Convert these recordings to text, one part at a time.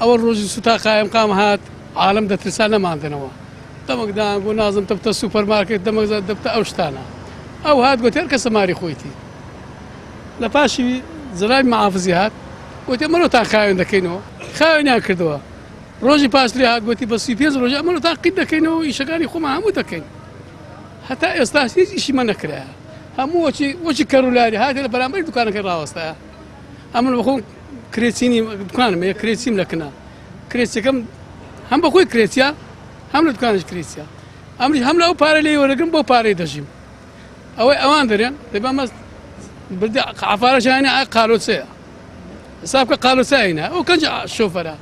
ئەوە ڕۆژی سوتا قایم قام هات عالم دەترسا نەماندنەوە دەمەکدان بۆ نازم دەبتە سوپەرمارکێت دەمەزە دەبتە ئەو شتانە ئەو هات گوتی هەر کەسە ماری خۆیتی لە پاشی زرای مەحافزی هات گوتی ئەمەرۆتان خاوێن دەکەینەوە خاوێنیان کردەوە ڕۆژی پاشتری هات گوتی بە 35 ڕۆژ ئەمەرۆتان قیت دەکەینەوە ئیشەکانی خۆمان هەموو دەکەین هەتا ئێستا هیچ ئیشیمە نەکرایە هەموو وەچی کەڕوولاری هاتێ لە بەرامبەری دوکانەکەی ڕاوەستایە ئەمن بەخۆم کرێچینی دوکانم هەیە کرێچیم لەکنە کرێچەکەم هەم بەخۆی کرێچیا هەم لە دوکانش کرێچیا ئەمری هەم لە ئەو پارە لێ وەرەگرم بۆ پارەی دەژیم ئەوەی ئەوان دەرێن دەبا مەست بردی عفارەشانی قالۆچەیە حساب کە قالۆچەیەنە ئەو کەنج شۆفەرە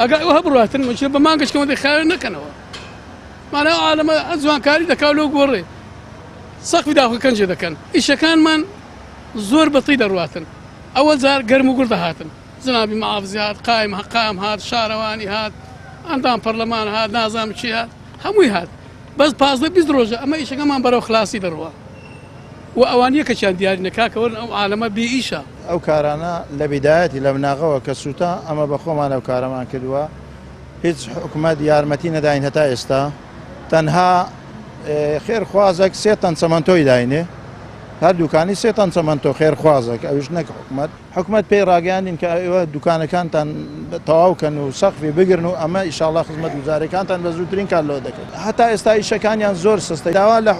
ئەگەر ئەو هەبڕاتن مەچێ بە مانگەشکەوە دەخاوێن نەکەنەوە مانە ئەو عالەمە جوانکاری دەکاو لەو گۆڕێ سەقفی داخۆی کەنجێ دەکەن ئیشەکانمان زۆر بەڵی دەڕواتن ئەوە جار گەرم و گوڕ دەهاتن جنابی مەحافزی هات قایم هات شارەوانی هات ئەندام پەرلەمان هات نازانم چی هات هەمووی هات بەس 15 ڕۆژە ئەمە ئیشەکەمان بەرەو خلاسی دەڕوە و ئەوان یەکەچیان دیاری نەکاکەوەن ئەو عالەمە بێ ئیشە ئەو کارانە لە بیدایەتی لە بناغەوە کە سووتا ئەمە بە خۆمان ئەو کارەمان کردووە هیچ حکومەت یارمەتی نەداین هەتا ئێستا تەنها خێرخوازێک 3 تەن چەمەنتۆی داینێ هەر دوکانی 3 تەن چەمەنتۆ خێرخوازێک ئەویش نەک حکومەت پێی ڕاگەاندین کە ئێوە دوکانەکانتان تەواوکەن و سەقفی بگرن و ئەمە ئیشاڵڵا خزمەت گوزارەکانتان بە زووترین کار لەوە دەکەن هەتا ئێستا ئیشەکانیان زۆر سستە داوا لە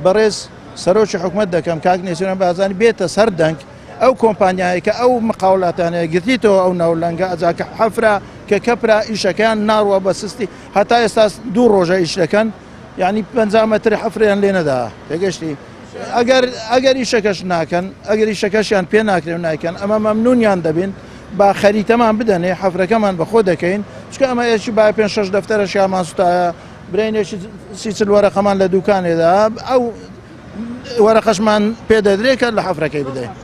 بەڕێز سەرۆکی حکومەت دەکەم کاک نێسیران بازانی بێتە سەر دەنگ ئەو کۆمپانیایە کە ئەو مقاولاتانەیە گرتیتەوە ئەو ناولەنگە ئەجاکە حەفرا کە کەپرا ئیشەکان ناڕوە بە سستی هەتا ئێستا 2 ڕۆژە ئیش دەکەن یعنی 50 مەتر حەفریان لێ نەدا تێگەشتی ئەگەر ئیشەکەش ناکەن ئەگەر ئیشەکەشیان پێ ناکرێن ناکەن ئەمە مەمنونیان دەبین با خەریتەمان بدەنێ حەفرەکەمان بەخۆ دەکەین چکە ئەمە ئێشی با 5-6 دەفتەرە شیامان سوتایە برینێکی 30 وەرەقەمان لە دوکانێدا ئەو وەرەقەشمان پێ دەدرێت کە لە حەفرەکەی بدەین.